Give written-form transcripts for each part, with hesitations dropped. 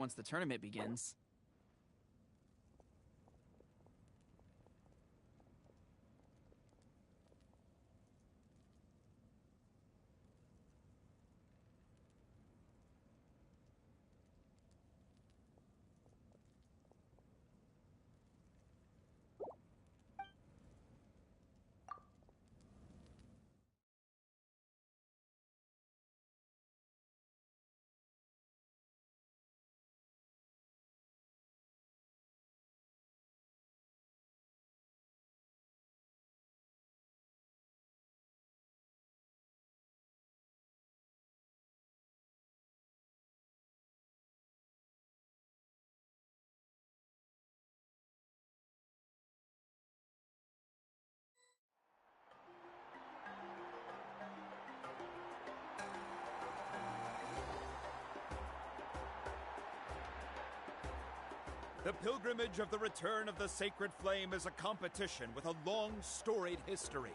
once the tournament begins. The pilgrimage of the return of the sacred flame is a competition with a long, storied history.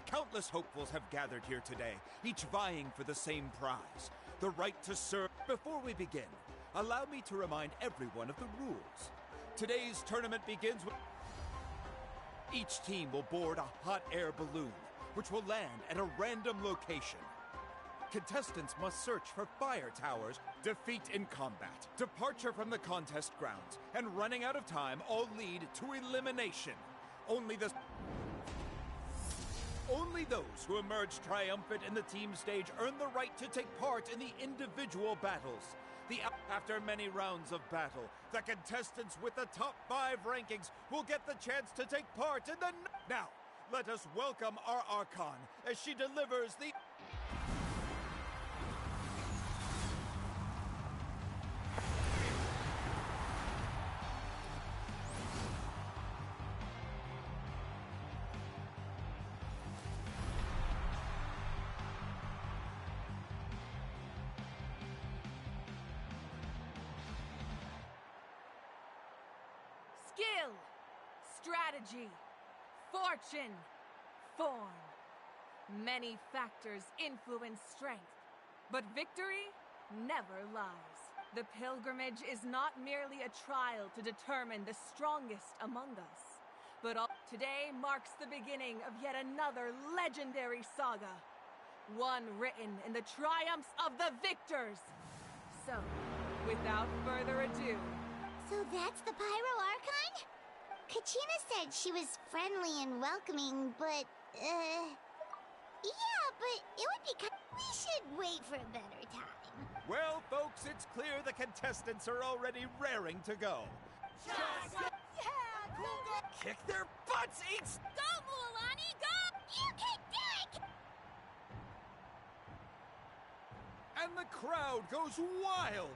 Countless hopefuls have gathered here today, each vying for the same prize, the right to serve. Before we begin, allow me to remind everyone of the rules. Today's tournament begins with... Each team will board a hot air balloon, which will land at a random location. Contestants must search for fire towers, defeat in combat, departure from the contest grounds, and running out of time all lead to elimination. Only those who emerge triumphant in the team stage earn the right to take part in the individual battles. After many rounds of battle, the contestants with the top 5 rankings will get the chance to take part in the... Now, let us welcome our archon as she delivers the... Skill, strategy, fortune, form. Many factors influence strength, but victory never lies. The pilgrimage is not merely a trial to determine the strongest among us, but today marks the beginning of yet another legendary saga, one written in the triumphs of the victors. So, without further ado... So that's the Pyro Archon? Kachina said she was friendly and welcoming, but, yeah, but it would be we should wait for a better time. Well, folks, it's clear the contestants are already raring to go. Just go! Yeah, cool go! Kick their butts, eats! Go, Mualani, go! You can do it! And the crowd goes wild!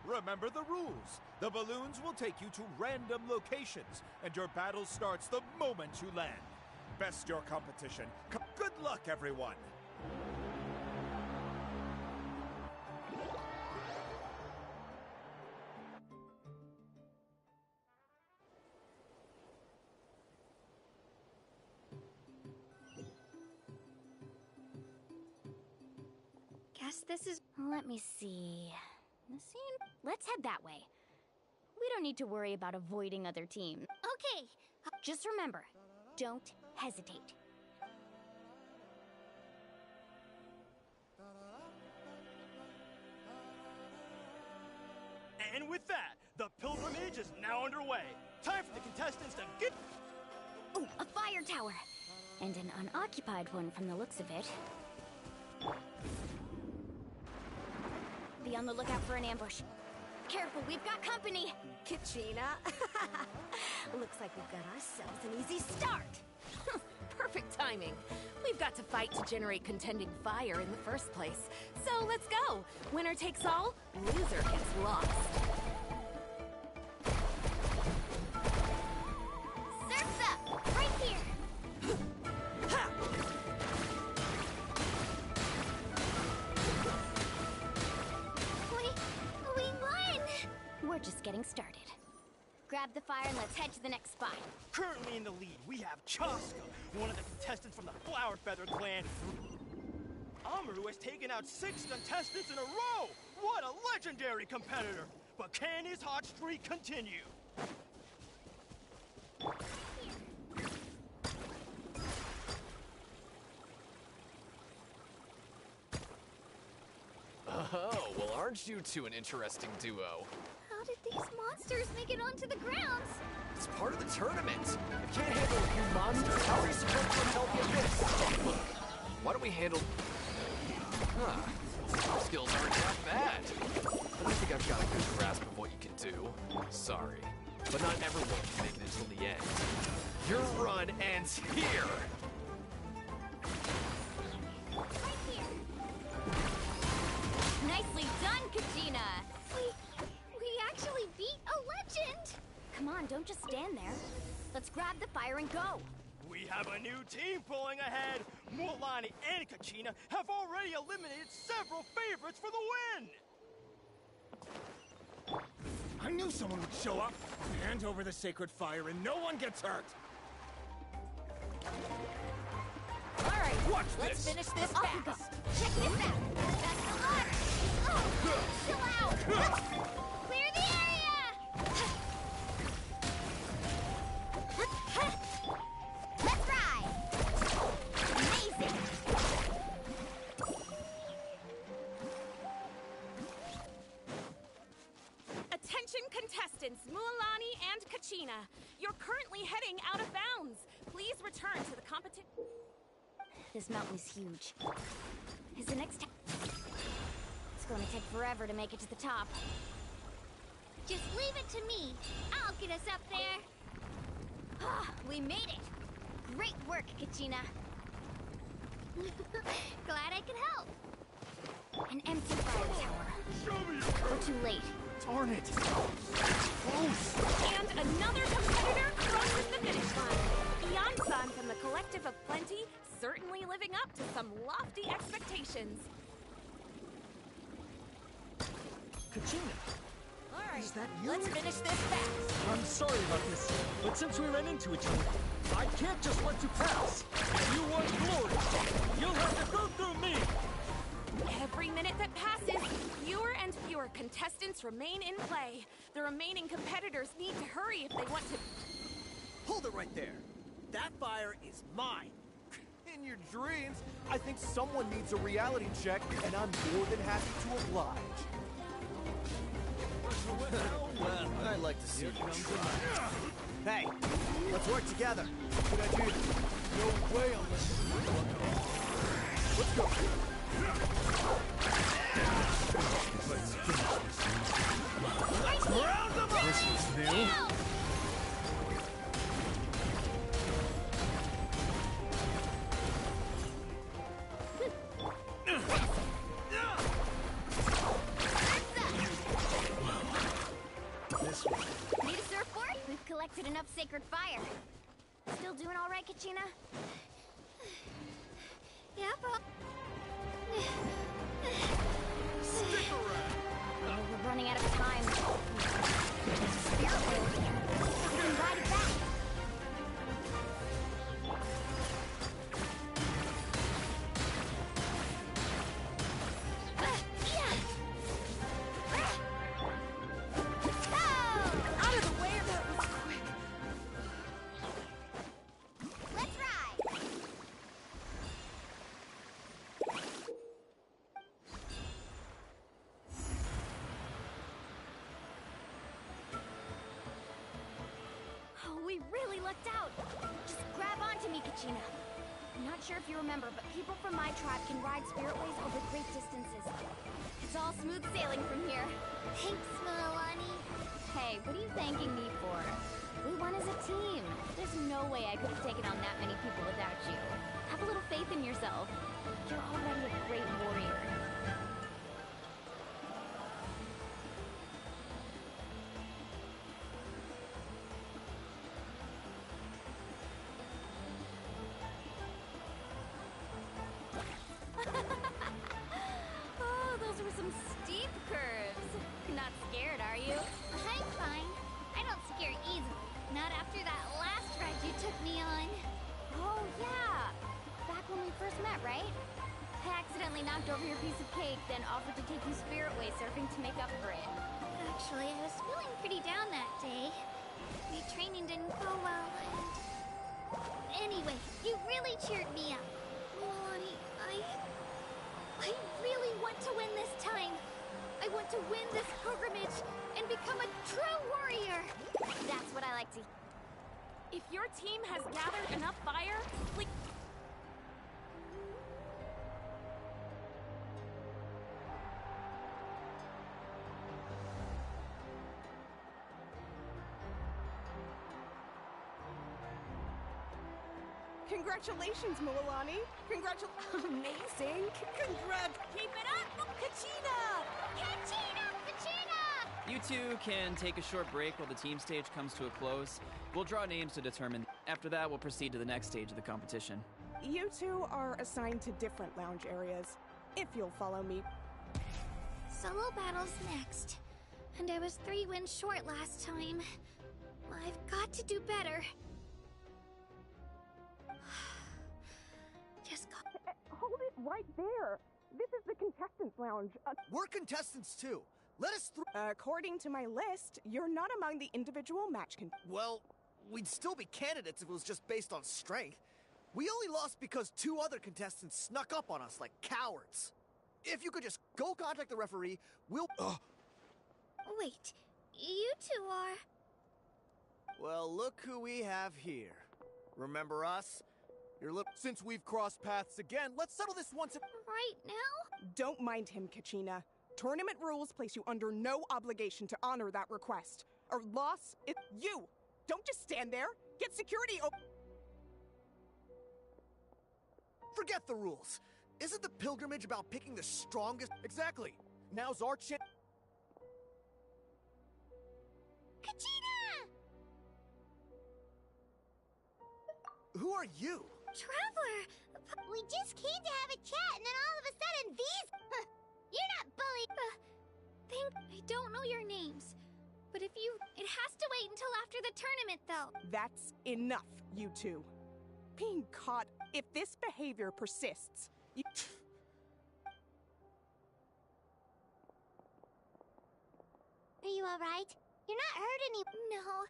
Remember the rules. The balloons will take you to random locations, and your battle starts the moment you land. Best your competition. Good luck, everyone! Guess this is... Let me see... Let's head that way. We don't need to worry about avoiding other teams. Okay. Just remember, don't hesitate. And with that, the pilgrimage is now underway. Time for the contestants to get... Oh, a fire tower! And an unoccupied one from the looks of it. Be on the lookout for an ambush. Careful, we've got company! Kachina? Looks like we've got ourselves an easy start. Perfect timing. We've got to fight to generate contending fire in the first place. So let's go. Winner takes all, loser gets lost. Surf's up! Right here! We won! We're just getting started. Grab the fire and let's head to the next spot. Currently in the lead, we have Chaska, one of the contestants from the Flower Feather clan. Amaru has taken out 6 contestants in a row! What a legendary competitor! but can his hot streak continue? Oh, well, aren't you two an interesting duo? How did these monsters make it onto the grounds? It's part of the tournament. If you can't handle a few monsters, how are you supposed to help you this? Look, why don't we handle... Huh. Your skills aren't that bad. But I think I've got a good grasp of what you can do. Sorry, but not everyone can make it until the end. Your run ends here! Right here. Nicely done, Kachina! We actually beat a legend! Come on, don't just stand there. Let's grab the fire and go. We have a new team pulling ahead. Mualani and Kachina have already eliminated several favorites for the win. I knew someone would show up. Hand over the sacred fire and no one gets hurt. All right, Watch let's this. finish this Off we go. fast. Check this out. That's the launch. Oh, chill out. Clear the area. Let's ride. Amazing. Attention contestants, Mualani and Kachina. You're currently heading out of bounds. Please return to the competition. This mountain is huge. Is the next... It's going to take forever to make it to the top. Just leave it to me. I'll get us up there. Ah, we made it. Great work, Kachina. Glad I could help. An empty fire tower. We're too late. Darn it. And another competitor crosses the finish line. Beyond Sun from the Collective of Plenty, certainly living up to some lofty expectations. Kachina. All right, Is that you? let's finish this fast. I'm sorry about this, but since we ran into each other, I can't just let you pass. If you want glory, you'll have to go through me. Every minute that passes, fewer and fewer contestants remain in play. The remaining competitors need to hurry if they want to... Hold it right there. That fire is mine. In your dreams, I think someone needs a reality check, and I'm more than happy to oblige. Well, I'd like to see you try. Hey, let's work together. Good idea. No way I'm letting you walk off. Let's go. Round them up! This is new. Need a surfboard? We've collected enough sacred fire. Still doing all right, Kachina? Yeah, bro. Stick around. We're running out of time. Spirit wheel here. We can ride it back. Out of the way, that was quick. Let's ride. Oh, we really lucked out. Just grab onto me, Kachina. I'm not sure if you remember, but people from my tribe can ride spiritways over great distances. It's all smooth sailing from here. Thanks, Mualani. Hey, what are you thanking me for? We won as a team. There's no way I could have taken on that many people without you. Have a little faith in yourself. You're already a great warrior. Oh, those were some steep curves. Not scared, are you? I'm fine. I don't scare easily. Not after that last ride you took me on. Oh, yeah. Back when we first met, right? I accidentally knocked over your piece of cake, then offered to take you spiritway surfing to make up for it. Actually, I was feeling pretty down that day. My training didn't go well, and... Anyway, you really cheered me up. Milani, I really want to win this time. I want to win this pilgrimage and become a true warrior. That's what I like to. If your team has gathered enough fire, please. Congratulations, Milani. Amazing. Congrats. Keep it up, Kachina! Kachina! Kachina! You two can take a short break while the team stage comes to a close. We'll draw names to determine. After that, we'll proceed to the next stage of the competition. You two are assigned to different lounge areas. If you'll follow me. Solo battle's next. And I was 3 wins short last time. I've got to do better. Just go. Hold it right there. This is the contestants' lounge. We're contestants too. Let us through. According to my list, you're not among the individual match Well, we'd still be candidates if it was just based on strength. We only lost because 2 other contestants snuck up on us like cowards. If you could just go contact the referee, we'll... Wait, you two are... Well, look who we have here. Remember us? Since we've crossed paths again, let's settle this once and... Right now? Don't mind him, Kachina. Tournament rules place you under no obligation to honor that request. Or loss, it's you! Don't just stand there! Get security Forget the rules. Isn't the pilgrimage about picking the strongest? Exactly. Now's our chance. Kachina! Who are you? Traveler! We just came to have a chat, and then all of a sudden these... You're not bullied! I don't know your names. But if you... It has to wait until after the tournament, though. That's enough, you two. Being caught... If this behavior persists, you... Are you alright? You're not hurt any... No,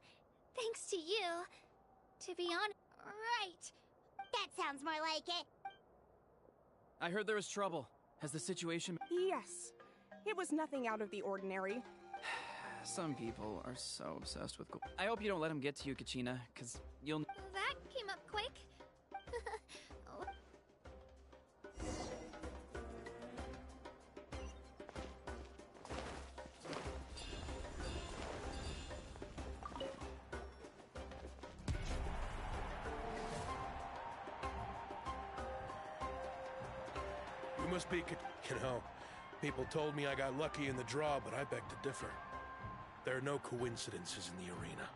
thanks to you. To be honest... Right. That sounds more like it. I heard there was trouble. Has the situation... Yes. It was nothing out of the ordinary. Some people are so obsessed with... I hope you don't let him get to you, Kachina, because you'll... That came up quick. Oh. You must be... You know, people told me I got lucky in the draw, but I beg to differ. There are no coincidences in the arena.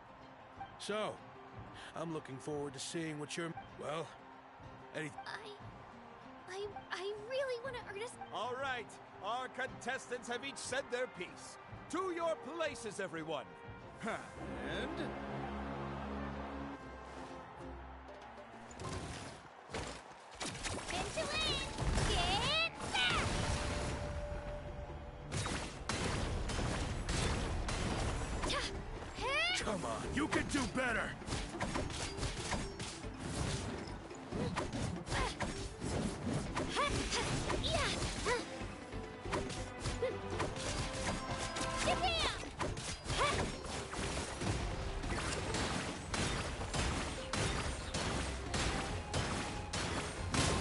So, I'm looking forward to seeing what you're... Well, anything... I really want to earn us... All right, our contestants have each said their piece. To your places, everyone. And... Spin to win! Get back! Come on, you can do better!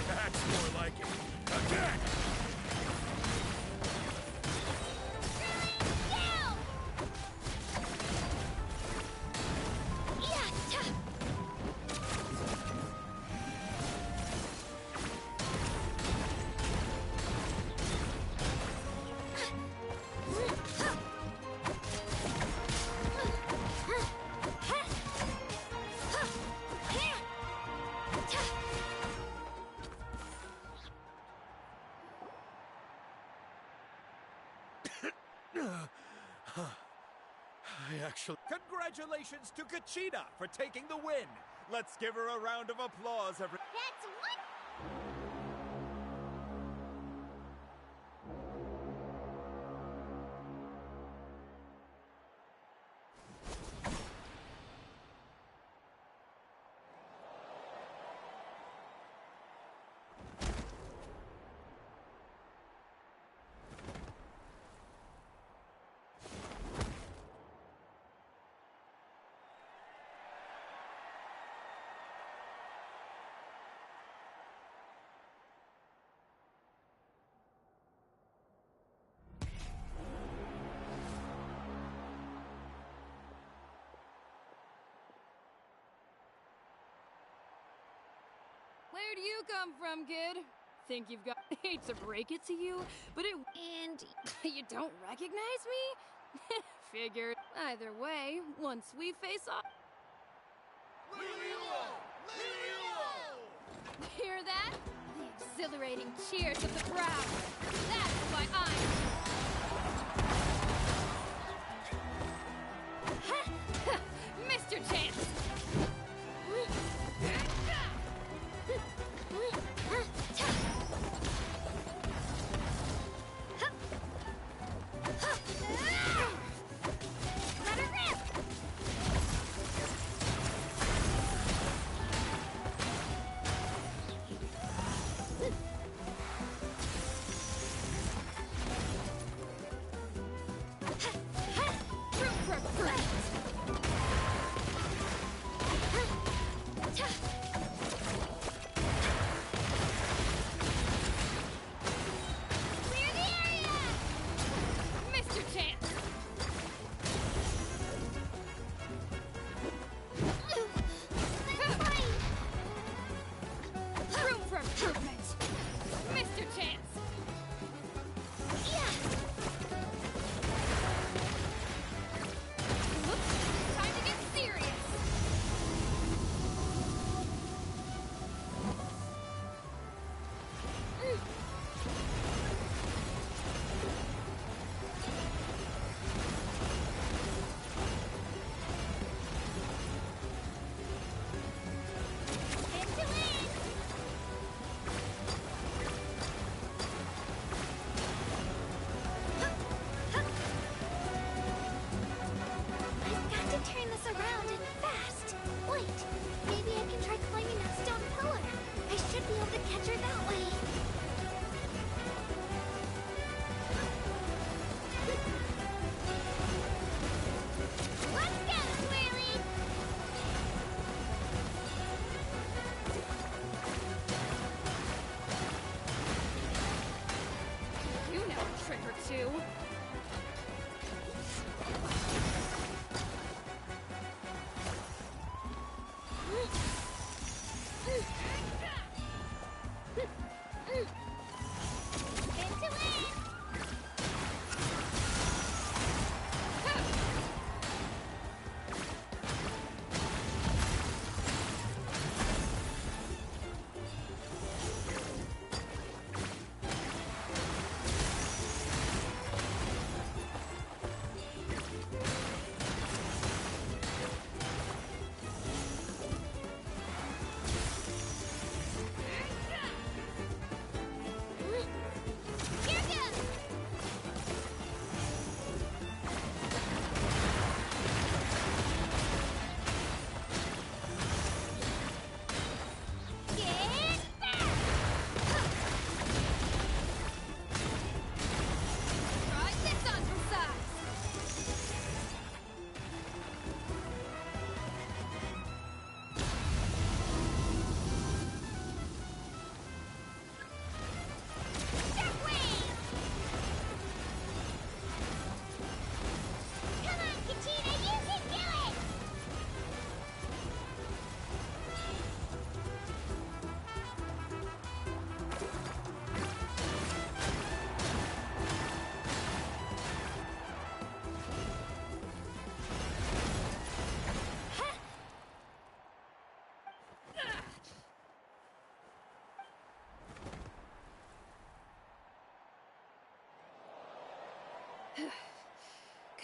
That's more like it. Again! I actually... Congratulations to Kachina for taking the win. Let's give her a round of applause, everyone. That's one... Where'd you come from, kid? Think you've got... Hate to break it to you, but it... And you don't recognize me? Figured. Either way, once we face off... Hear that? The exhilarating cheers of the crowd. That's why I'm... Mr. Chance!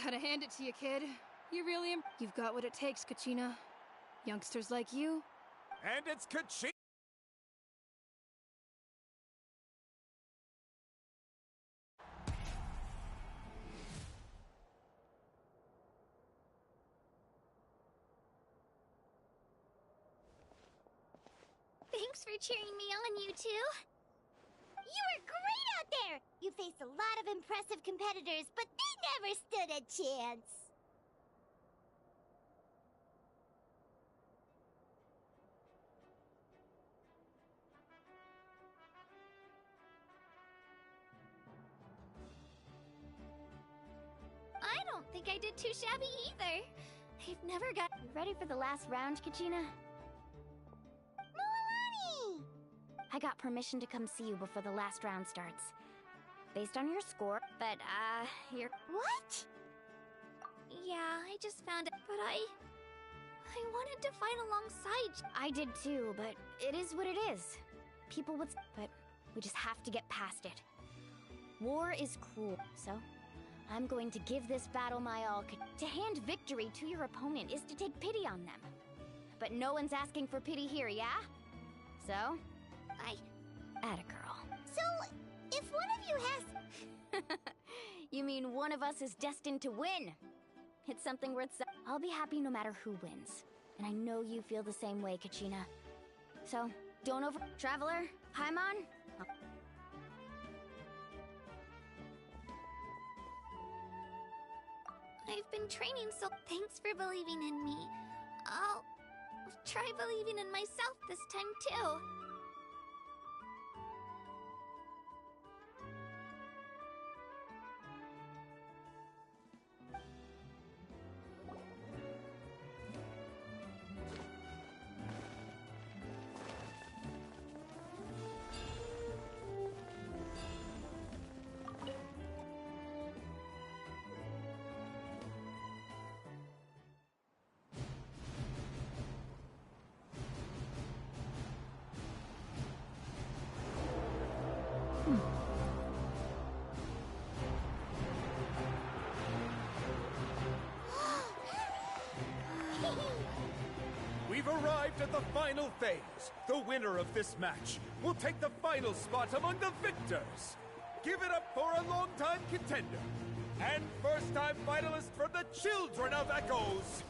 Gotta hand it to you, kid. You really am. You've got what it takes, Kachina. Youngsters like you. And it's Kachina! Thanks for cheering me on, you two. You were great out there! You faced a lot of impressive competitors, but they never stood a chance. I don't think I did too shabby either. I've never got... You ready for the last round, Kachina? Moalani! I got permission to come see you before the last round starts. Based on your score, but, you're... What? Yeah, I just found it, but I wanted to fight alongside. I did too, but it is what it is. People would... But we just have to get past it. War is cruel, so I'm going to give this battle my all. To hand victory to your opponent is to take pity on them. But no one's asking for pity here, yeah? So, atta girl. So, if one of you has... You mean one of us is destined to win? It's something worth... I'll be happy no matter who wins. And I know you feel the same way, Kachina. So, don't over... Traveler, Paimon? I've been training, so thanks for believing in me. I'll try believing in myself this time, too. We've arrived at the final phase. The winner of this match will take the final spot among the victors. Give it up for a longtime contender and first-time finalist from the Children of Echoes,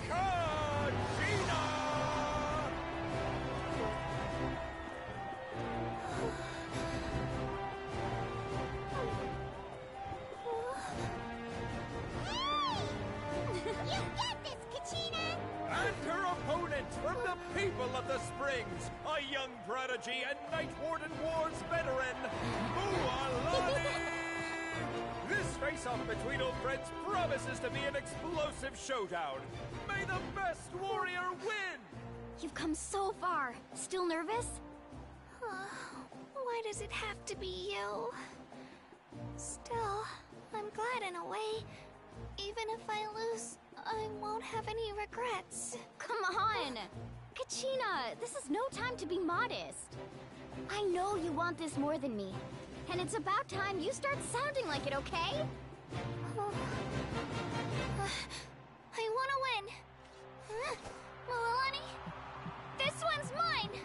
Kachina! You got this, Kachina! And her opponent from the people of the Springs, a young prodigy and Night Warden Wars veteran, Mualani! This face-off between old friends promises to be an explosive showdown. May the best warrior win! You've come so far. Still nervous? Why does it have to be you? Still, I'm glad in a way. Even if I lose, I won't have any regrets. Come on! Kachina, this is no time to be modest. I know you want this more than me. And it's about time you start sounding like it, okay? I want to win. Mualani, this one's mine!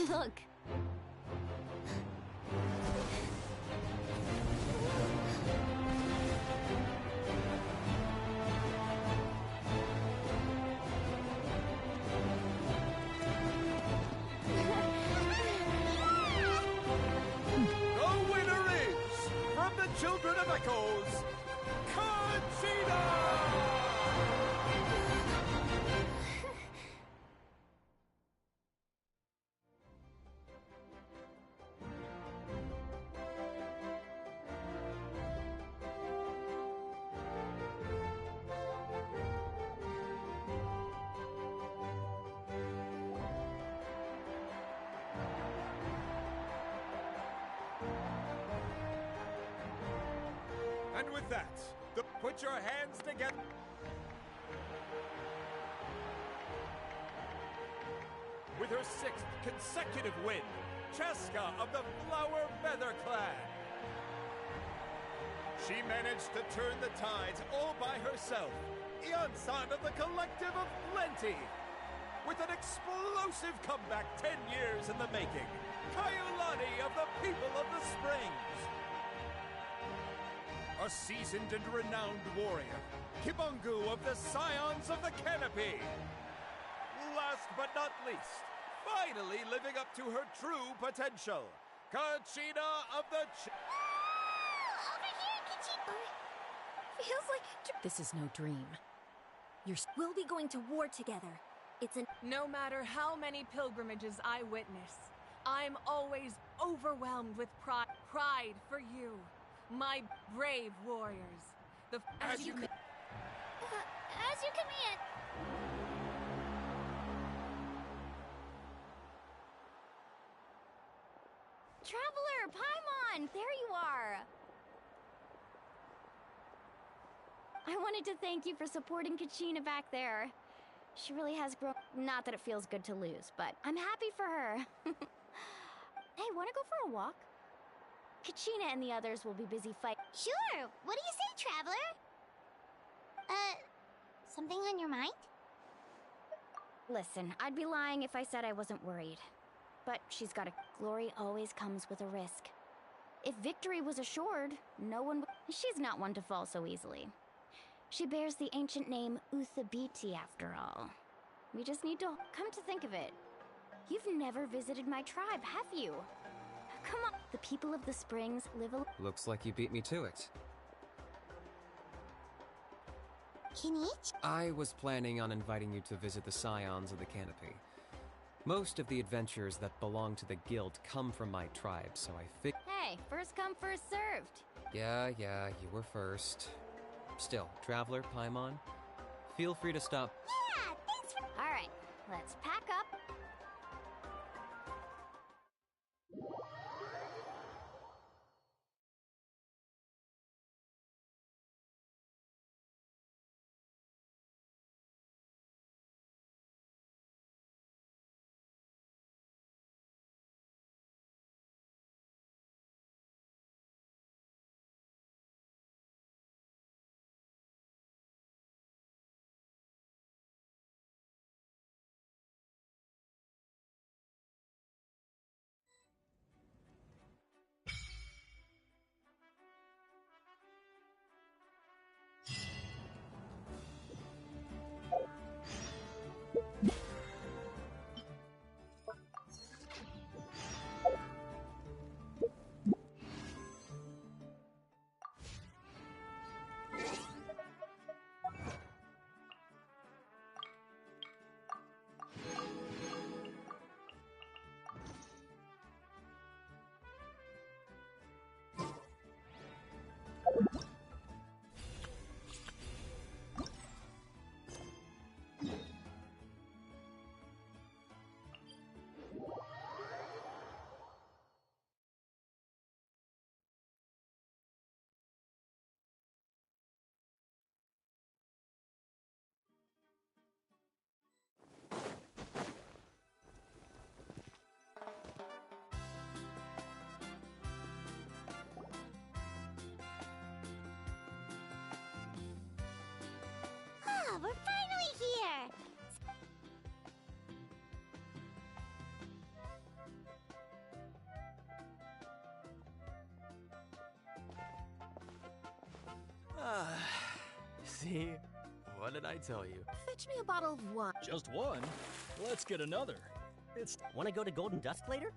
Look. The winner is, from the Children of Echoes, Kachina! with that, put your hands together. With her 6th consecutive win, Cheska of the Flower Feather Clan. She managed to turn the tides all by herself. Ian-san of the Collective of Plenty. With an explosive comeback 10 years in the making. Kaiulani of the People of the Springs. A seasoned and renowned warrior. Kibungu of the Scions of the Canopy. Last but not least, finally living up to her true potential. Kachina of the Over here, Kachina! Feels like this is no dream. We'll be going to war together. It's an No matter how many pilgrimages I witness, I'm always overwhelmed with pride for you, my brave warriors. as you command. Traveler, Paimon, there you are. I wanted to thank you for supporting Kachina back there. She really has grown. Not that it feels good to lose, but I'm happy for her. Hey, wanna go for a walk? Kachina and the others will be busy fighting. Sure! What do you say, Traveler? Something on your mind? Listen, I'd be lying if I said I wasn't worried. But she's got a... Glory always comes with a risk. If victory was assured, no one would... She's not one to fall so easily. She bears the ancient name Uthabiti, after all. We just need to... Come to think of it, you've never visited my tribe, have you? Come on. The people of the Springs live a... Looks like you beat me to it. Kinich? I was planning on inviting you to visit the Scions of the Canopy. Most of the adventures that belong to the guild come from my tribe, so I Hey, first come, first served. Yeah, you were first. Still, Traveler, Paimon, feel free to stop. Yeah, thanks for... All right, let's pack up. Ah, we're finally here! See? What did I tell you? Fetch me a bottle of wine. Just one? Let's get another. It's... Want to go to Golden Dusk later?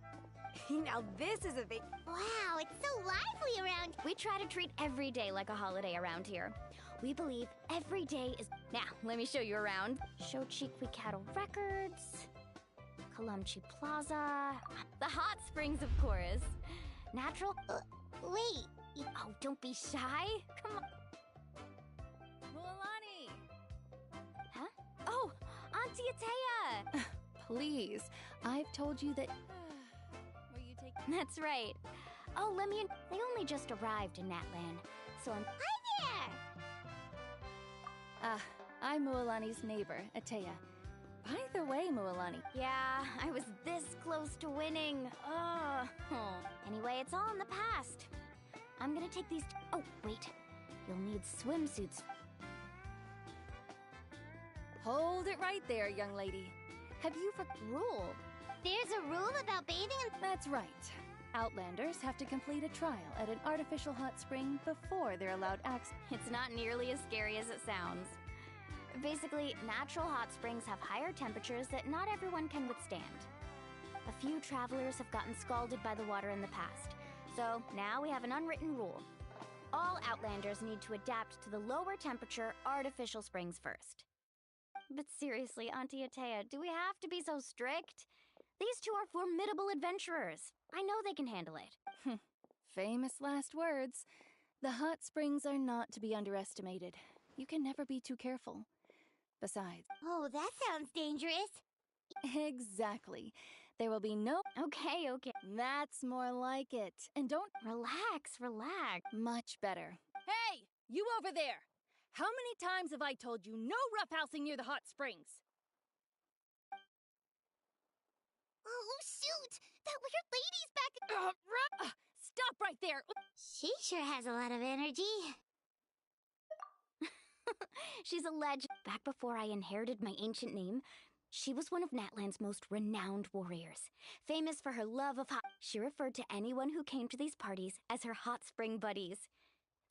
Now this is a big... Wow, it's so lively around... We try to treat every day like a holiday around here. We believe every day is... Now, let me show you around. Shochiqui Cattle Records, Kalumchi Plaza, the hot springs, of course. Natural... wait. Oh, don't be shy. Come on. Mualani! Huh? Oh, Auntie Atea! Please, I've told you that... Will you take... That's right. Oh, Lemmy, they only just arrived in Natlan, so I'm... Hi I'm Mualani's neighbor, Atea. By the way, Mualani. Yeah, I was this close to winning. Ugh. Anyway, it's all in the past. I'm gonna take these. Oh, wait. You'll need swimsuits. Hold it right there, young lady. Have you Rule? There's a rule about bathing in. That's right. Outlanders have to complete a trial at an artificial hot spring before they're allowed access. It's not nearly as scary as it sounds. Basically, natural hot springs have higher temperatures that not everyone can withstand. A few travelers have gotten scalded by the water in the past, so now we have an unwritten rule. All Outlanders need to adapt to the lower temperature artificial springs first. But seriously, Auntie Atea, do we have to be so strict? These two are formidable adventurers. I know they can handle it. Famous last words. The hot springs are not to be underestimated. You can never be too careful. Besides... Oh, that sounds dangerous. Exactly. There will be no... Okay. That's more like it. And don't... Relax. Much better. Hey! You over there! How many times have I told you no roughhousing near the hot springs? Oh, shoot! That weird lady's back. Stop right there! She sure has a lot of energy. She's a legend. Back before I inherited my ancient name, she was one of Natlan's most renowned warriors, famous for her love of hot. She referred to anyone who came to these parties as her hot spring buddies.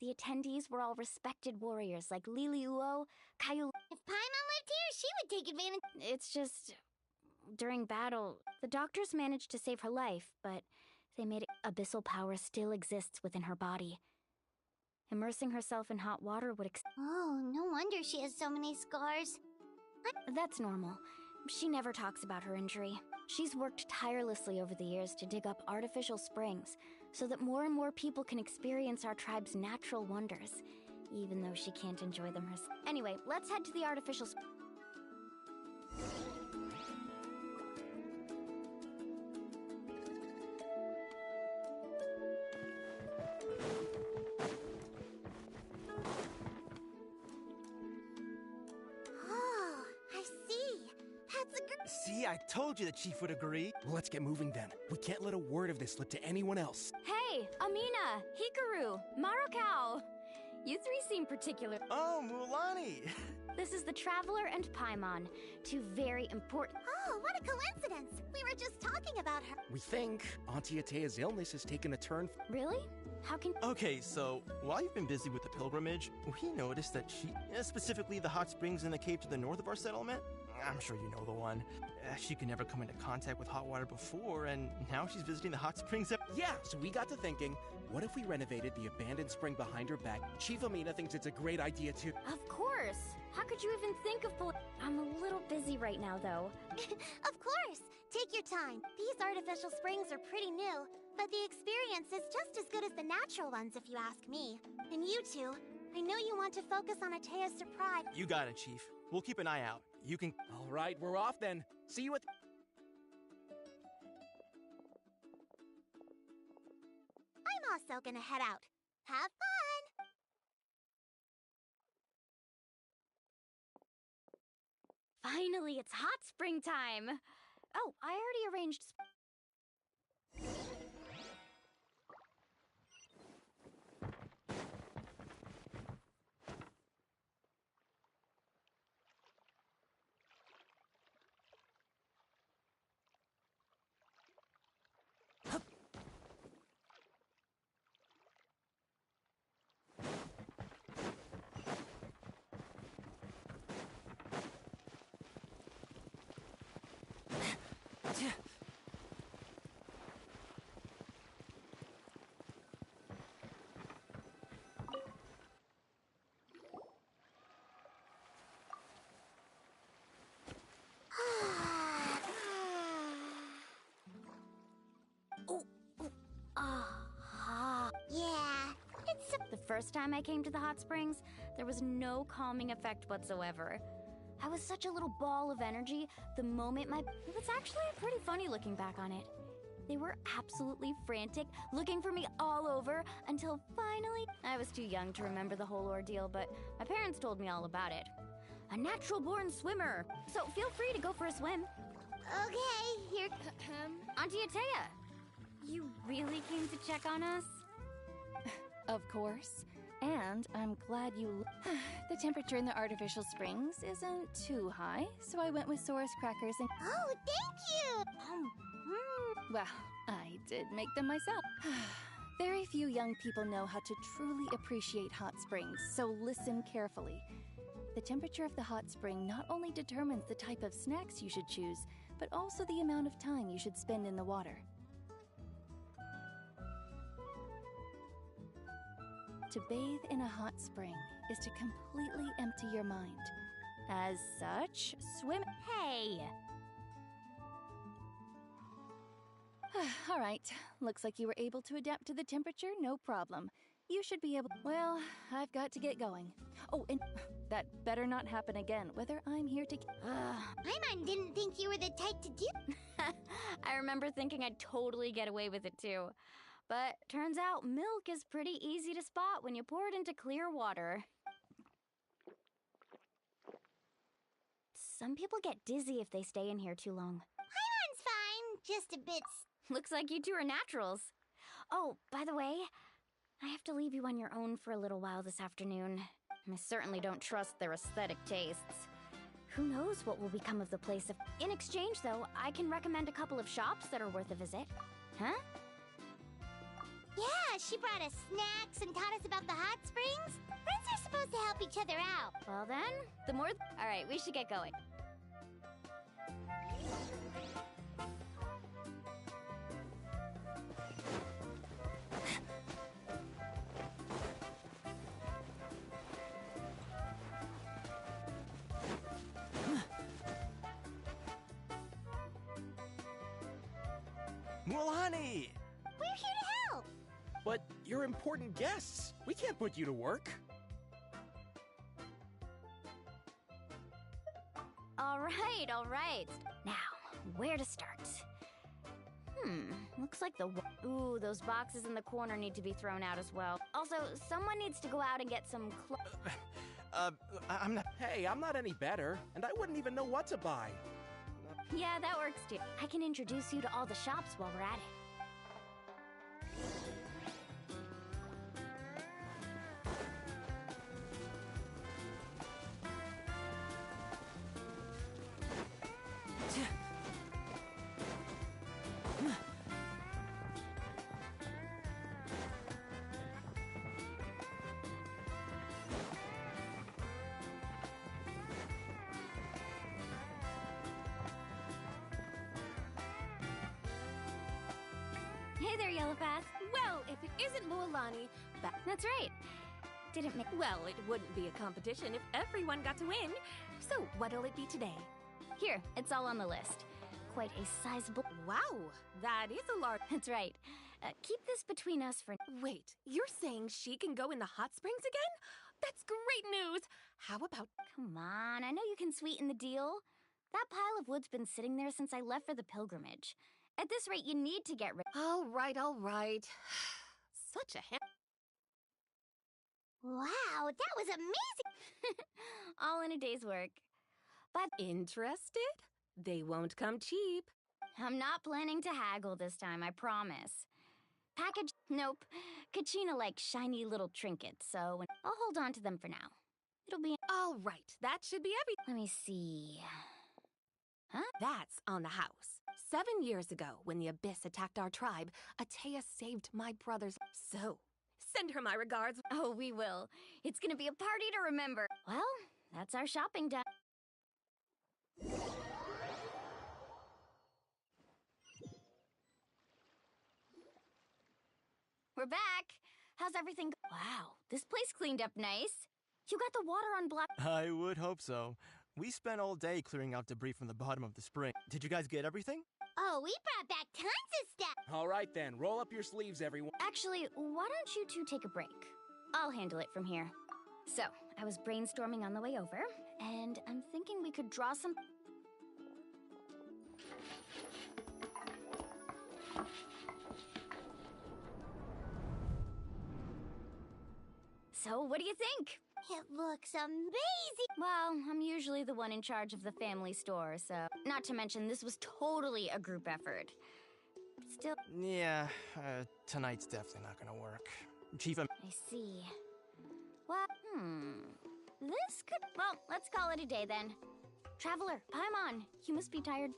The attendees were all respected warriors like Liliuo, Kayu. If Paimon lived here, she would take advantage. It's just... During battle, the doctors managed to save her life, but they made it... Abyssal power still exists within her body. Immersing herself in hot water would Oh, no wonder she has so many scars. That's normal. She never talks about her injury. She's worked tirelessly over the years to dig up artificial springs, so that more and more people can experience our tribe's natural wonders, even though she can't enjoy them herself. Anyway, let's head to the artificial Oh, I see. That's a See, I told you the chief would agree. Well, let's get moving then. We can't let a word of this slip to anyone else. Hey, Amina, Hikaru, Marukao. You three seem particular. Oh, Mualani. This is the Traveler and Paimon, two very important... Oh, what a coincidence! We were just talking about her. We think Auntie Atea's illness has taken a turn. Really? How can... Okay, so, while you've been busy with the pilgrimage, we noticed that specifically the hot springs in the cave to the north of our settlement, I'm sure you know the one. She could never come into contact with hot water before, and now she's visiting the hot springs. Yeah, so we got to thinking, what if we renovated the abandoned spring behind her back? Chief Amina thinks it's a great idea too. Of course! How could you even think of I'm a little busy right now, though. Of course! Take your time. These artificial springs are pretty new, but the experience is just as good as the natural ones, if you ask me. And you two, I know you want to focus on Atea's surprise. You got it, Chief. We'll keep an eye out. You can... All right, we're off then. See you at... I'm also gonna head out. Have fun! Finally, it's hot spring time! Oh, I already arranged... The first time I came to the hot springs, there was no calming effect whatsoever. I was such a little ball of energy the moment It was actually pretty funny looking back on it. They were absolutely frantic, looking for me all over, until finally... I was too young to remember the whole ordeal, but my parents told me all about it. a natural-born swimmer. So feel free to go for a swim. Okay, here. Auntie Atea, you really came to check on us? Of course. And I'm glad you... The temperature in the artificial springs isn't too high, so I went with Saurus crackers and... Oh, thank you! Well, I did make them myself. Very few young people know how to truly appreciate hot springs, so listen carefully. The temperature of the hot spring not only determines the type of snacks you should choose, but also the amount of time you should spend in the water. To bathe in a hot spring is to completely empty your mind. As such, swim... Hey! All right, looks like you were able to adapt to the temperature, no problem. You should be able... Well, I've got to get going. Oh, and that better not happen again, whether I'm here to... Paimon didn't think you were the type to do... I remember thinking I'd totally get away with it too. But turns out milk is pretty easy to spot when you pour it into clear water. Some people get dizzy if they stay in here too long. Paimon's fine, just a bit... Looks like you two are naturals. Oh, by the way, I have to leave you on your own for a little while this afternoon. I certainly don't trust their aesthetic tastes. Who knows what will become of the place if... In exchange, though, I can recommend a couple of shops that are worth a visit. Huh? Yeah, she brought us snacks and taught us about the hot springs. Friends are supposed to help each other out. Well then, the more... All right, we should get going. Mualani! We're here to help! But you're important guests. We can't put you to work. All right. Now, where to start? Looks like the... Ooh, those boxes in the corner need to be thrown out as well. Also, someone needs to go out and get some I'm not... Hey, I'm not any better, and I wouldn't even know what to buy. Yeah, that works too. I can introduce you to all the shops while we're at it. Hey there, Yellowpath. Well, if it isn't Mualani, That's right. Didn't make... Well, it wouldn't be a competition if everyone got to win. So, what'll it be today? Here, it's all on the list. Quite a sizable... Wow, that is a large... That's right. Keep this between us for... Wait, you're saying she can go in the hot springs again? That's great news! How about... Come on, I know you can sweeten the deal. That pile of wood's been sitting there since I left for the pilgrimage. At this rate, you need to get rid... All right. Such a Wow, that was amazing! All in a day's work. But... Interested? They won't come cheap. I'm not planning to haggle this time, I promise. Package... Nope. Kachina likes shiny little trinkets, so... I'll hold on to them for now. It'll be... All right, that should be Let me see... Huh? That's on the house. 7 years ago, when the Abyss attacked our tribe, Atea saved my brothers. So, send her my regards. Oh, we will. It's gonna be a party to remember. Well, that's our shopping done. We're back. How's everything Wow, this place cleaned up nice. You got the water on block... I would hope so. We spent all day clearing out debris from the bottom of the spring. Did you guys get everything? Oh, we brought back tons of stuff! All right then, roll up your sleeves, everyone. Actually, why don't you two take a break? I'll handle it from here. So, I was brainstorming on the way over, and I'm thinking we could draw some... So, what do you think? It looks amazing! Well, I'm usually the one in charge of the family store, so... Not to mention, this was totally a group effort. Still... Yeah, tonight's definitely not gonna work. Chief, I see. Well, this could... Well, let's call it a day then. Traveler, Paimon, you must be tired.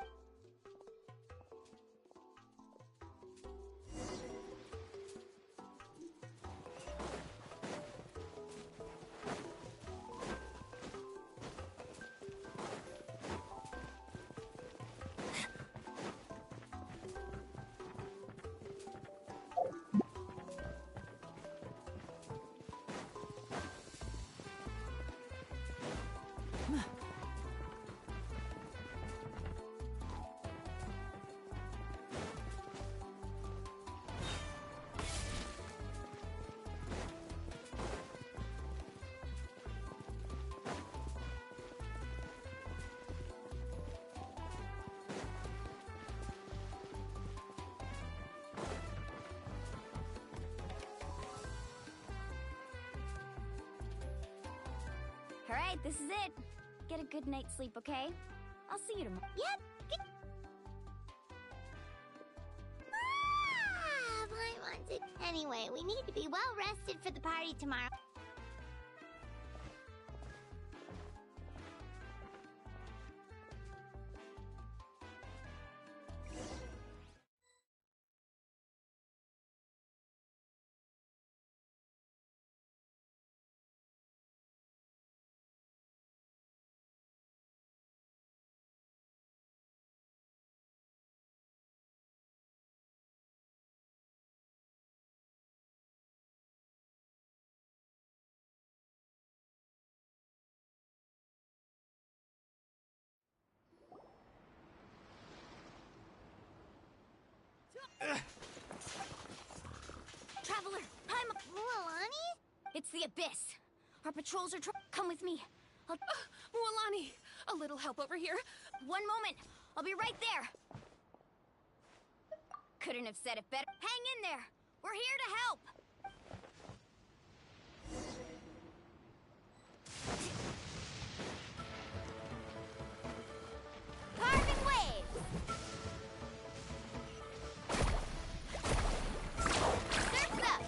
All right, this is it. Get a good night's sleep, okay? I'll see you tomorrow. Yep. Paimon's it. Anyway, we need to be well rested for the party tomorrow. Traveler, I'm... Mualani? It's the Abyss. Our patrols are come with me. Mualani, a little help over here. One moment. I'll be right there. Couldn't have said it better. Hang in there. We're here to help. Carving waves. Surf's up.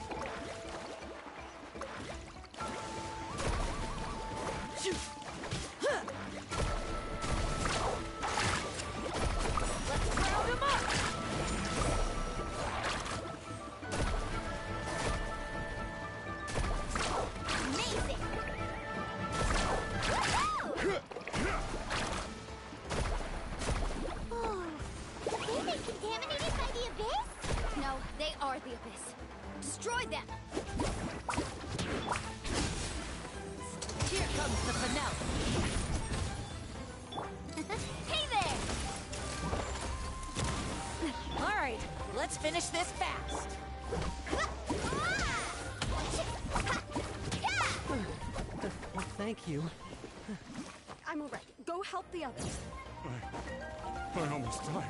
Shoot. Let's round him up. Amazing. Oh, have they been contaminated by the Abyss? No, they are the Abyss. Destroy them. Here comes the finale. Hey there! All right, let's finish this fast. well, thank you. I'm all right. Go help the others. I almost died.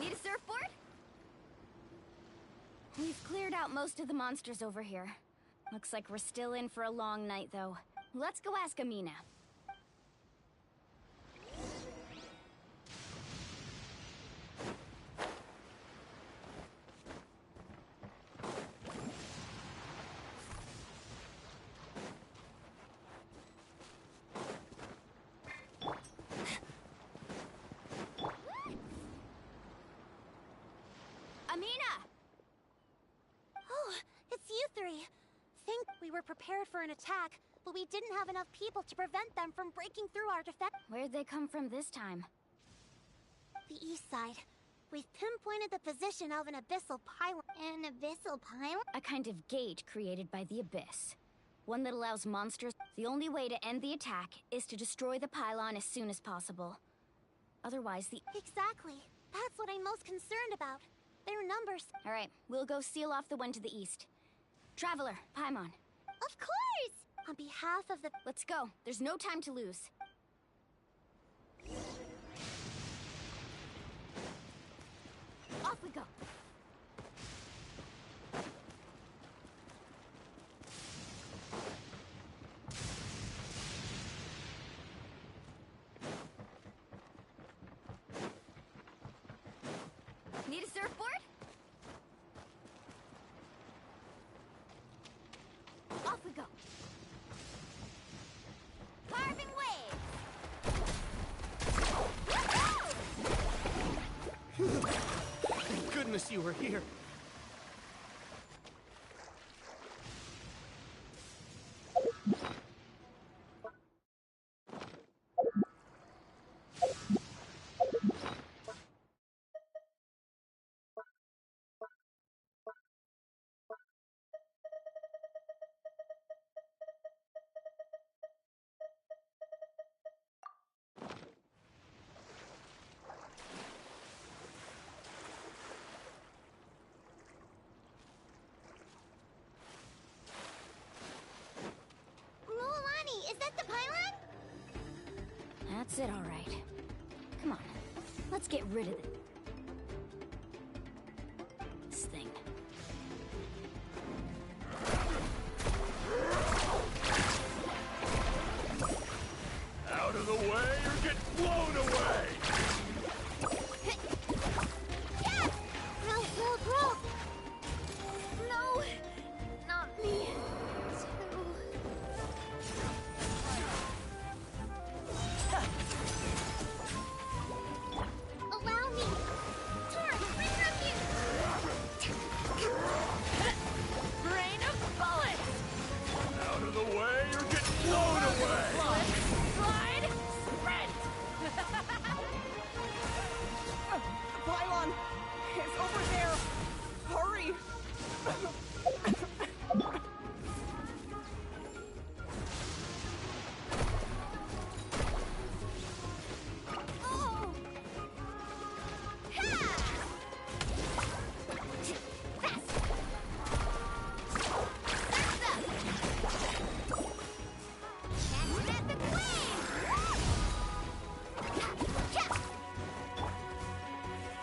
Need a surfboard? We've cleared out most of the monsters over here. Looks like we're still in for a long night, though. Let's go ask Amina. Amina! Oh, it's you three. Think we were prepared for an attack, but we didn't have enough people to prevent them from breaking through our defense. Where'd they come from this time? The east side. We've pinpointed the position of an abyssal pylon. An abyssal pylon? A kind of gate created by the Abyss. One that allows monsters... The only way to end the attack is to destroy the pylon as soon as possible. Otherwise, the... Exactly. That's what I'm most concerned about. Their numbers. All right, we'll go seal off the one to the east. Traveler, Paimon. Of course! On behalf of the... Let's go. There's no time to lose. Off we go. Need a surfboard? Off we go. Carving waves! Thank goodness you were here. Is that the pylon? That's it, all right. Come on, let's get rid of this thing. Out of the way or get blown away! Yeah! Roll! No! Not me. Allow me! Torn, bring up you! Rain of bullets! Out of the way or get blown away! Slide! Sprint! The pylon is over there. Hurry!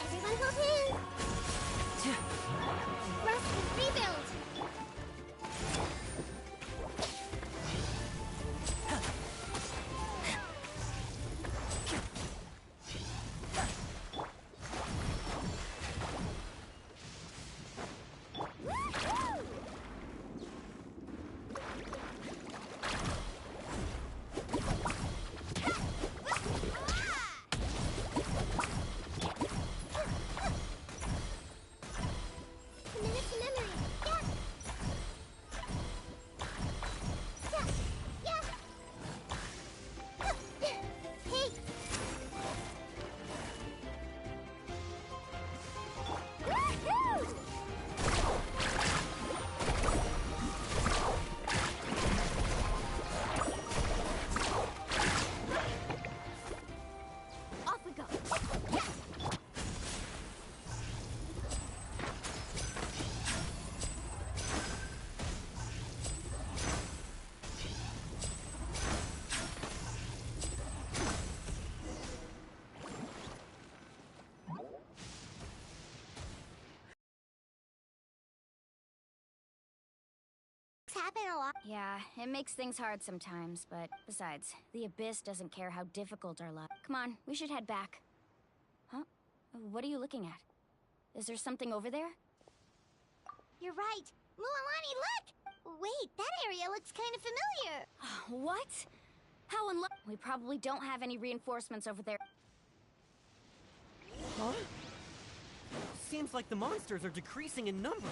Everyone hold hands! Rest and rebuild! A minute to memory. Yeah. Hey. Woohoo! Off we go. It's happened a lot. Yeah, it makes things hard sometimes, but besides, the Abyss doesn't care how difficult our life. Come on, we should head back. Huh? What are you looking at? Is there something over there? You're right. Mualani, look! Wait, that area looks kind of familiar. What? How unlucky. We probably don't have any reinforcements over there. Huh? Seems like the monsters are decreasing in number.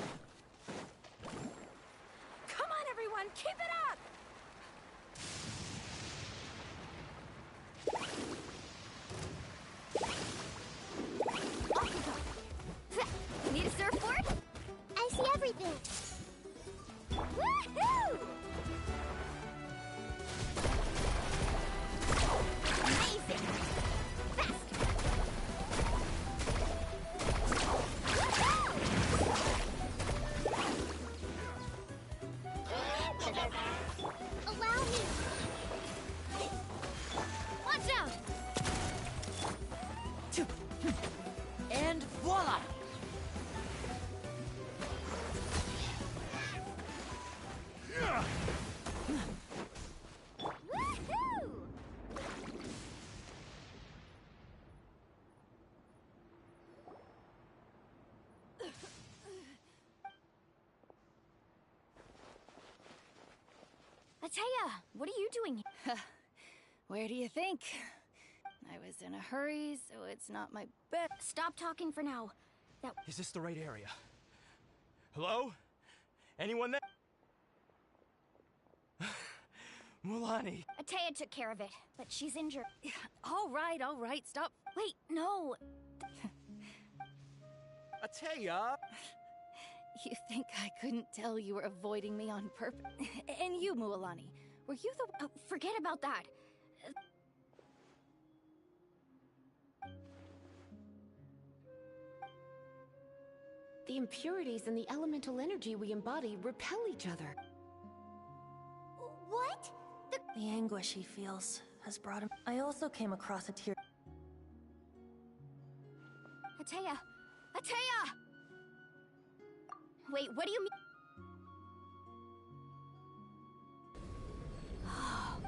Come on, everyone, keep it up! Need a surfboard? I see everything. Woohoo! Amazing! Fast! Ateya, what are you doing? Where do you think? I was in a hurry, so it's not my best. Stop talking for now. Is this the right area? Hello? Anyone there? Mulani. Ateya took care of it, but she's injured. All right, stop. Wait, no. Ateya! You think I couldn't tell you were avoiding me on purpose? And you, Mualani, were you the... Oh, forget about that. The impurities and the elemental energy we embody repel each other. What? The anguish he feels has brought him. I also came across a tear. Ateya! Ateya! Wait, what do you mean?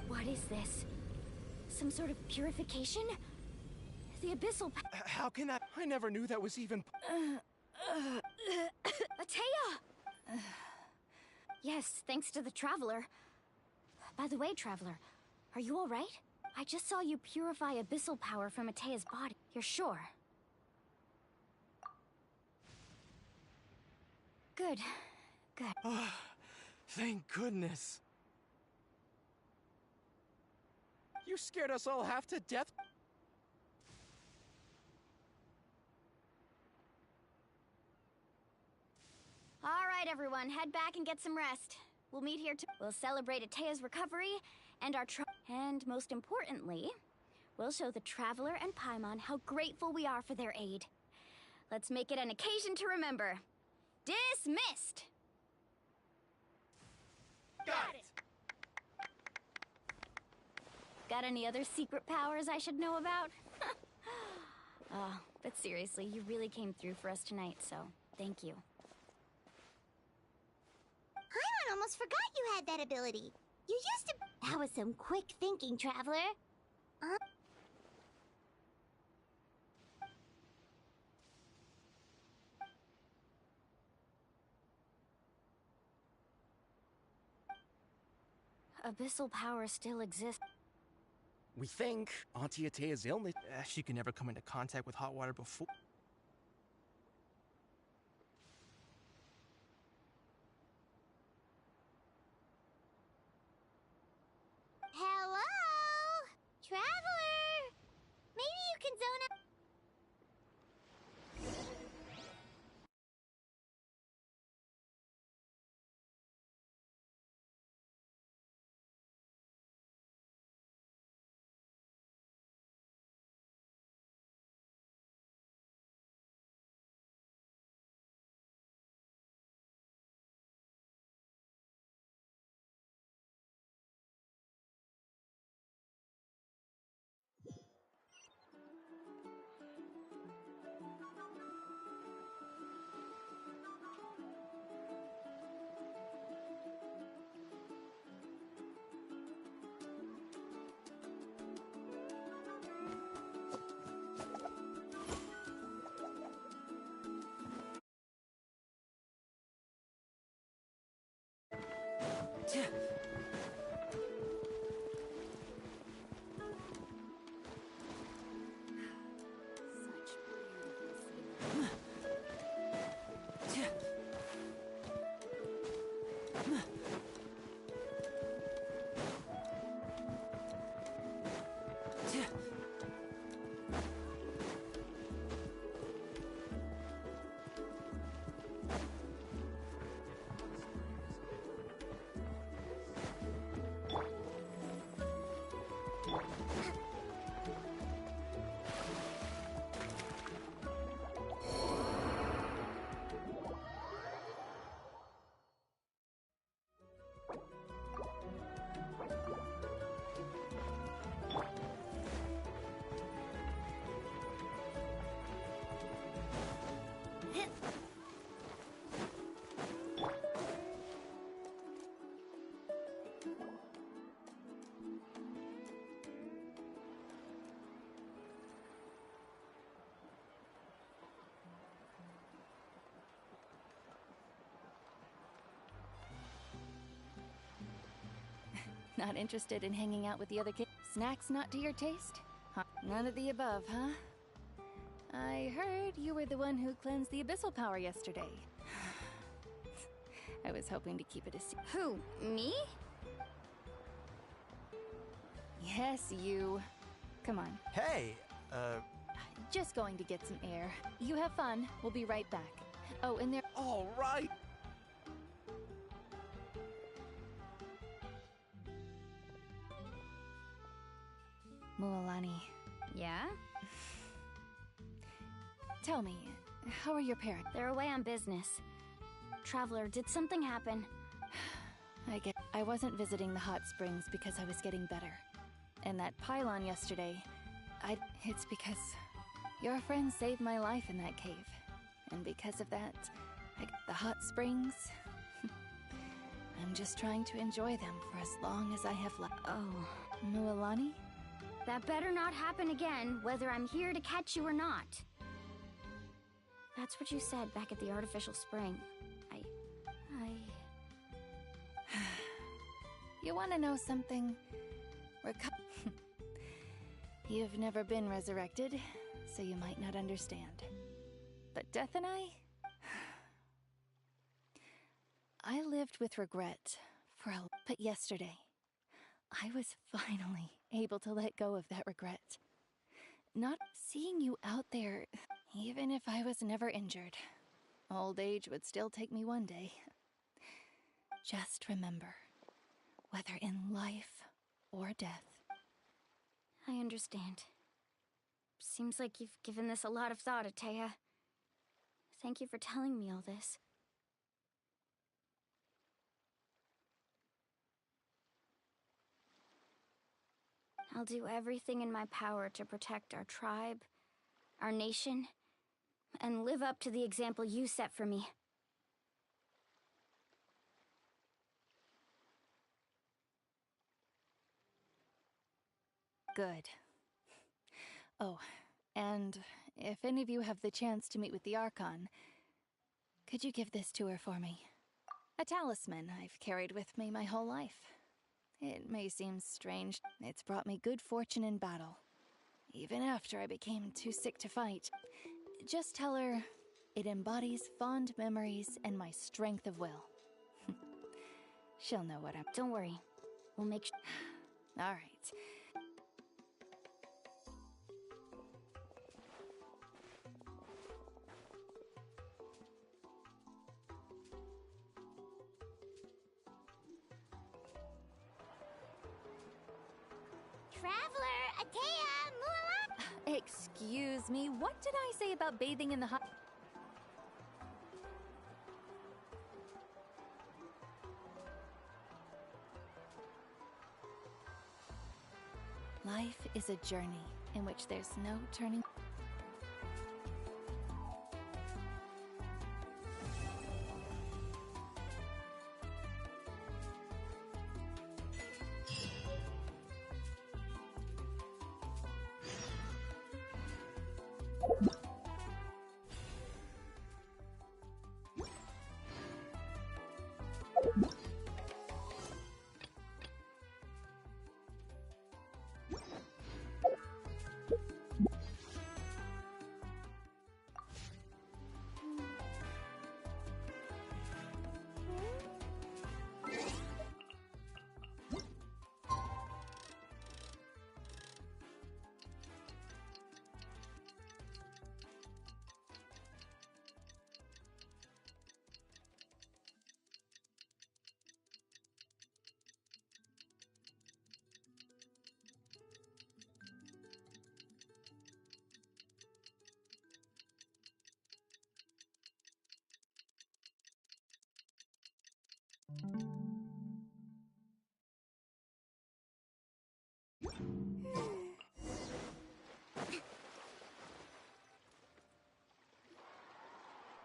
What is this? Some sort of purification? The abyssal How can that? I never knew that was even. Ateya! Yes, thanks to the Traveler. By the way, Traveler, are you alright? I just saw you purify abyssal power from Ateya's body. You're sure? Good. Good. Thank goodness. You scared us all half to death. All right, everyone, head back and get some rest. We'll meet here we'll celebrate Ateya's recovery and and most importantly, we'll show the Traveler and Paimon how grateful we are for their aid. Let's make it an occasion to remember. Dismissed! Got it! Got any other secret powers I should know about? But seriously, you really came through for us tonight, so thank you. Paimon almost forgot you had that ability. You used to... That was some quick thinking, Traveler. Abyssal power still exists. We think Auntie Ateya's illness. She could never come into contact with hot water before. Not interested in hanging out with the other kids? Snacks not to your taste? Huh? None of the above, huh? I heard you were the one who cleansed the abyssal power yesterday. I was hoping to keep it a secret. Who? Me? Yes, you. Come on. Hey, Just going to get some air. You have fun. We'll be right back. Oh, and there. All right. Mualani. Yeah? Tell me, how are your parents? They're away on business. Traveler, did something happen? I wasn't visiting the hot springs because I was getting better. And that pylon yesterday, it's because your friend saved my life in that cave. And because of that, the hot springs, I'm just trying to enjoy them for as long as I have left. Oh. Mualani? That better not happen again, whether I'm here to catch you or not. That's what you said back at the artificial spring. You want to know something? You've never been resurrected, so you might not understand. But Death and I lived with regret but yesterday, I was finally able to let go of that regret. Not seeing you out there, even if I was never injured. Old age would still take me one day. Just remember, whether in life or death. I understand. Seems like you've given this a lot of thought, Atea. Thank you for telling me all this. I'll do everything in my power to protect our tribe, our nation, and live up to the example you set for me. Good. Oh, and if any of you have the chance to meet with the Archon, could you give this to her for me? A talisman I've carried with me my whole life. It may seem strange. It's brought me good fortune in battle, even after I became too sick to fight. Just tell her it embodies fond memories and my strength of will. She'll know what I'm... Don't worry. We'll make sure... All right. Traveler, Atea, Mualani! Excuse me, what did I say about bathing in the hot... Life is a journey in which there's no turning...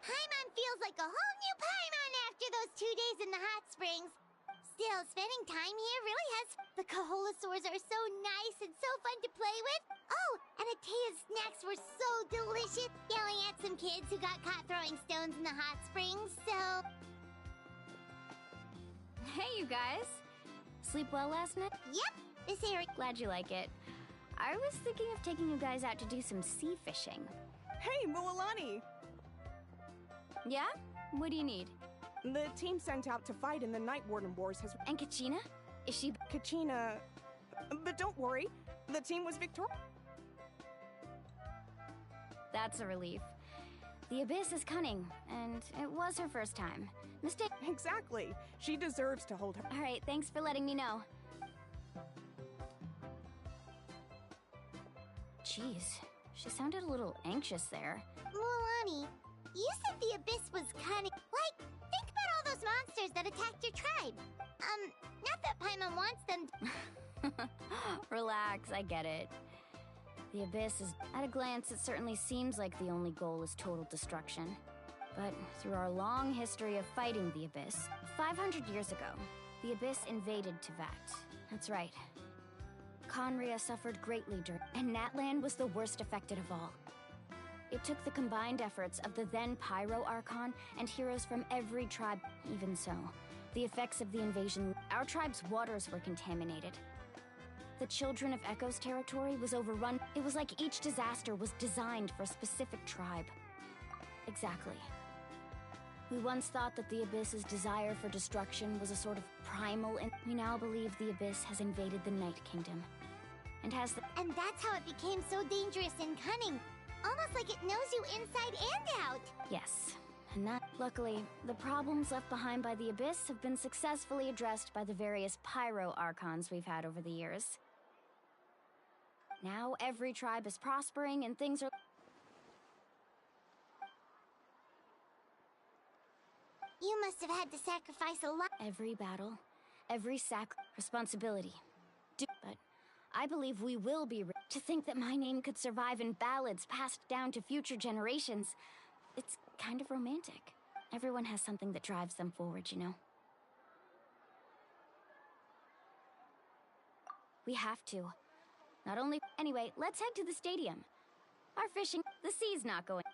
Paimon feels like a whole new Paimon after those 2 days in the hot springs. Still, spending time here really has... The Kaholasaurs are so nice and so fun to play with. Oh, and Atea's snacks were so delicious. Yelling at some kids who got caught throwing stones in the hot springs, so... Hey, you guys. Sleep well last night? Yep, this area. Glad you like it. I was thinking of taking you guys out to do some sea fishing. Hey, Mualani! Yeah? What do you need? The team sent out to fight in the Night Warden Wars has... And Kachina? Is she... Kachina... But don't worry, the team was victorious. That's a relief. The Abyss is cunning, and it was her first time. Mistake... Exactly. She deserves to hold her... Alright, thanks for letting me know. Jeez, she sounded a little anxious there. Mualani, you said the Abyss was cunning. Like, think about all those monsters that attacked your tribe. Not that Paimon wants them. Relax, I get it. The Abyss is... At a glance, it certainly seems like the only goal is total destruction. But through our long history of fighting the Abyss, 500 years ago, the Abyss invaded Teyvat. That's right. Conria suffered greatly during... And Natlan was the worst affected of all. It took the combined efforts of the then Pyro Archon and heroes from every tribe. Even so, the effects of the invasion... Our tribe's waters were contaminated. The Children of Echo's territory was overrun. It was like each disaster was designed for a specific tribe. Exactly. We once thought that the Abyss's desire for destruction was a sort of primal, and we now believe the Abyss has invaded the Night Kingdom. And has the... And that's how it became so dangerous and cunning. Almost like it knows you inside and out. Yes. And that... Luckily, the problems left behind by the Abyss have been successfully addressed by the various Pyro Archons we've had over the years. Now every tribe is prospering and things are... You must have had to sacrifice a lot. Every battle, every responsibility. But I believe we will be... To think that my name could survive in ballads passed down to future generations, it's kind of romantic. Everyone has something that drives them forward, you know? We have to. Not only... Anyway, let's head to the stadium. Our fishing... The sea's not going...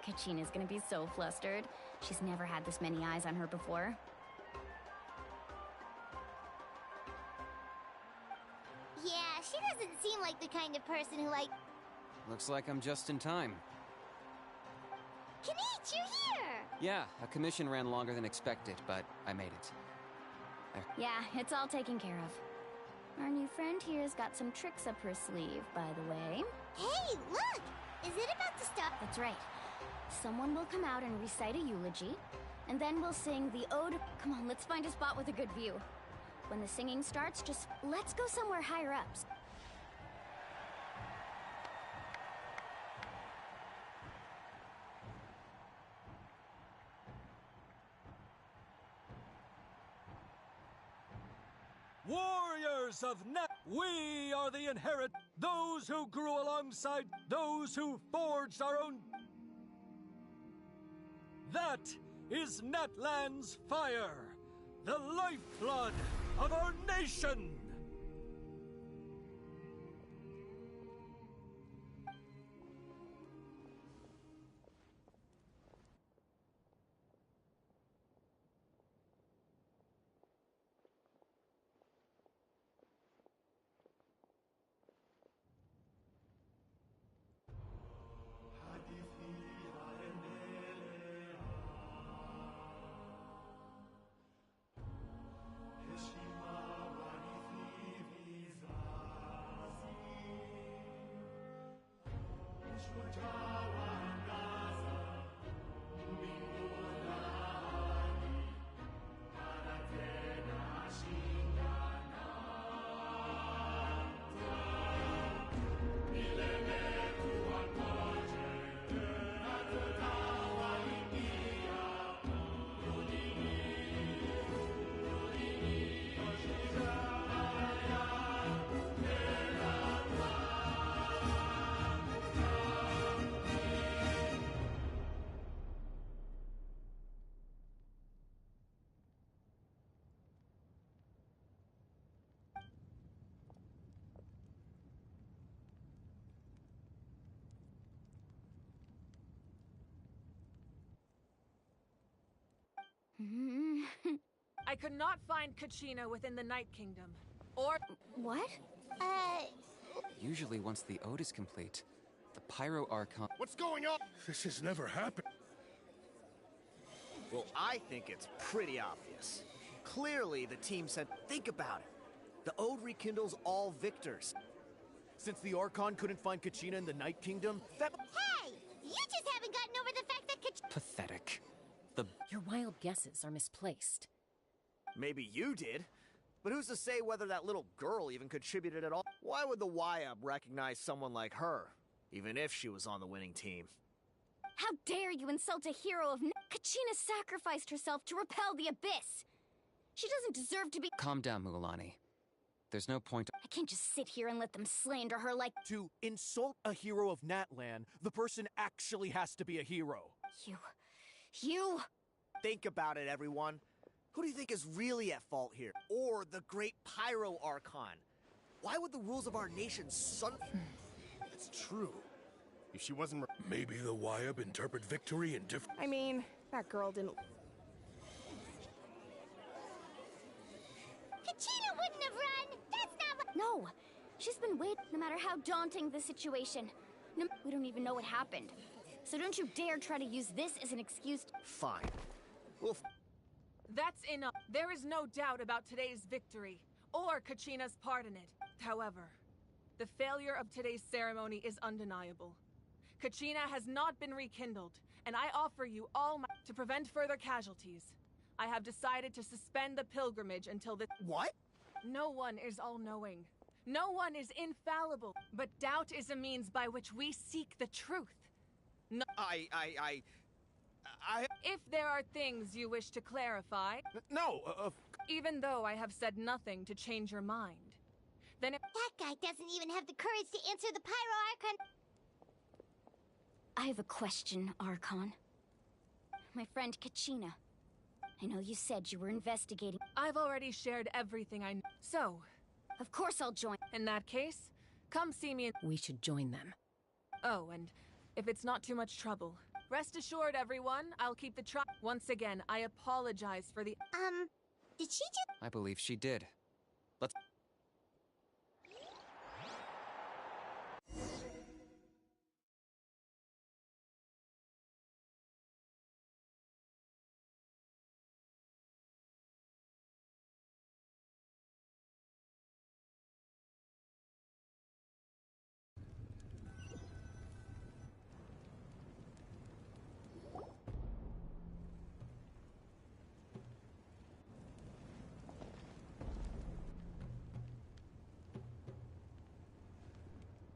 Kachina's gonna be so flustered. She's never had this many eyes on her before. Yeah, she doesn't seem like the kind of person who like... Looks like I'm just in time. Kanich, you're here! Yeah, a commission ran longer than expected, but I made it. Yeah, it's all taken care of. Our new friend here's got some tricks up her sleeve, by the way. Hey, look! Is it about to stop? That's right. Someone will come out and recite a eulogy, and then we'll sing the ode... Come on, let's find a spot with a good view. When the singing starts, just let's go somewhere higher up. Warriors of Nat, we are the inherit, those who grew alongside, those who forged our own. That is Natlan's fire, the lifeblood of our nation. I could not find Kachina within the Night Kingdom. Or... What? Usually once the ode is complete, the Pyro Archon... What's going on? This has never happened. Well, I think it's pretty obvious. Clearly, the team said, think about it. The ode rekindles all victors. Since the Archon couldn't find Kachina in the Night Kingdom, that... Hey! You just haven't gotten over the fact that Pathetic. Your wild guesses are misplaced. Maybe you did. But who's to say whether that little girl even contributed at all? Why would the YUB recognize someone like her, even if she was on the winning team? How dare you insult a hero of Kachina sacrificed herself to repel the abyss! She doesn't deserve to be- Calm down, Mualani. There's no point- I can't just sit here and let them slander her like- To insult a hero of Natlan, the person actually has to be a hero. You... Think about it, everyone. Who do you think is really at fault here? Or the great Pyro Archon? Why would the rules of our nation It's true. If she wasn't... Maybe the YUB interpret victory in different... I mean, that girl didn't... Kachina wouldn't have run! That's not... No! She's been waiting, no matter how daunting the situation. No, we don't even know what happened. So don't you dare try to use this as an excuse to... Fine. That's enough. There is no doubt about today's victory, or Kachina's part in it. However, the failure of today's ceremony is undeniable. Kachina has not been rekindled, and I offer you all my... To prevent further casualties, I have decided to suspend the pilgrimage until the... What? No one is all-knowing. No one is infallible. But doubt is a means by which we seek the truth. No... If there are things you wish to clarify... No, Even though I have said nothing to change your mind, then it... That guy doesn't even have the courage to answer the Pyro Archon. I have a question, Archon. My friend Kachina. I know you said you were investigating... I've already shared everything I know. So... Of course I'll join. In that case, come see me in... We should join them. Oh, and if it's not too much trouble, rest assured, everyone, I'll keep the Once again, I apologize for the... Did she just... I believe she did. Let's...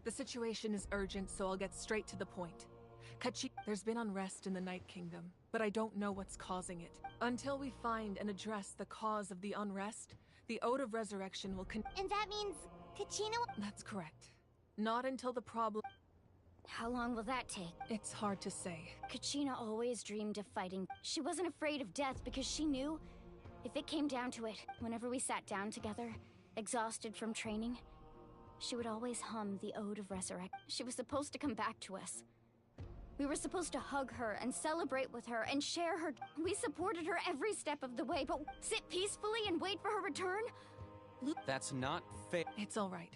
The situation is urgent, so I'll get straight to the point. There's been unrest in the Night Kingdom, but I don't know what's causing it. Until we find and address the cause of the unrest, the Ode of Resurrection will And that means Kachina... That's correct. Not until the problem... How long will that take? It's hard to say. Kachina always dreamed of fighting. She wasn't afraid of death because she knew, if it came down to it, whenever we sat down together, exhausted from training, she would always hum the Ode of Resurrection. She was supposed to come back to us. We were supposed to hug her and celebrate with her and share her. We supported her every step of the way, but sit peacefully and wait for her return? That's not fair. It's all right.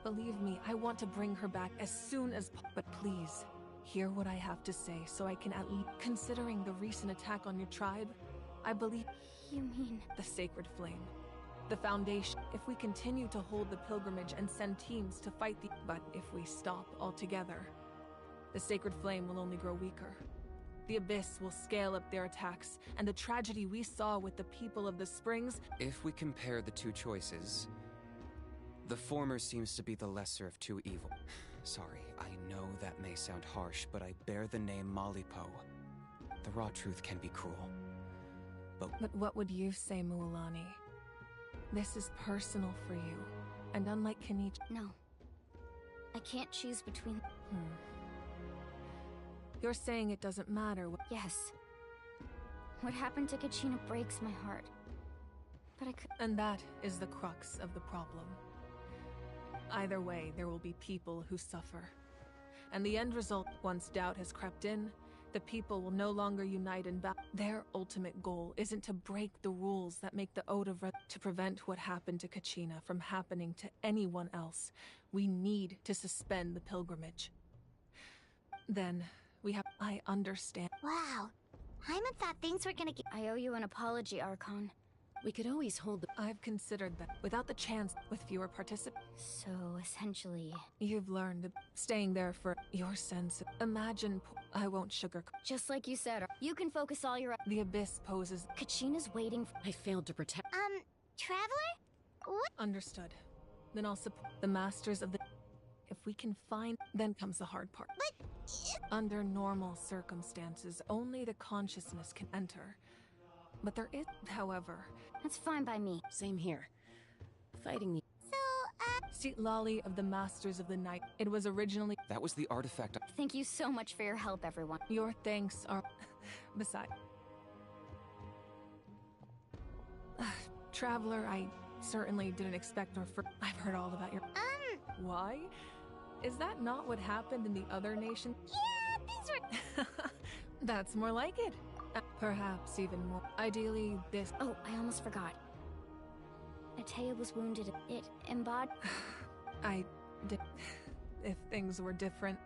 Believe me, I want to bring her back as soon as but please, hear what I have to say so I can at least... Considering the recent attack on your tribe, I believe... You mean... The Sacred Flame. The Foundation. If we continue to hold the pilgrimage and send teams to fight the... But if we stop altogether, the Sacred Flame will only grow weaker. The Abyss will scale up their attacks, and the tragedy we saw with the people of the Springs... If we compare the two choices, the former seems to be the lesser of two evil. Sorry, I know that may sound harsh, but I bear the name Malipo. The raw truth can be cruel. But what would you say, Mualani? This is personal for you, and unlike Kenichi... No. I can't choose between... You're saying it doesn't matter what... Yes. What happened to Kachina breaks my heart. But I could... And that is the crux of the problem. Either way, there will be people who suffer. And the end result, once doubt has crept in, The people will no longer unite in battle. Their ultimate goal isn't to break the rules that make the Ode of to prevent what happened to Kachina from happening to anyone else. We need to suspend the pilgrimage. Then, we have... I understand. Wow. Hyman thought things were gonna get... I owe you an apology, Archon. We could always hold the... I've considered that. Without the chance, with fewer participants... So, essentially... You've learned staying there for your sense of... Imagine... I won't sugarcoat... Just like you said, you can focus all your... The Abyss poses... Kachina's waiting... I failed to protect... Traveler? What? Understood. Then I'll support the Masters of the... If we can find... Then comes the hard part. But... Under normal circumstances, only the consciousness can enter. But there is, however... That's fine by me. Same here. Fighting the... So, Lolly of the Masters of the Night. It was originally... That was the artifact. Thank you so much for your help, everyone. Your thanks are... Besides... Traveler, I certainly didn't expect or for... I've heard all about your... Why? Is that not what happened in the other nation? Yeah, things were... That's more like it. Perhaps even more. Ideally, this... Oh, I almost forgot. Atea was wounded. It embodied... I did... If things were different,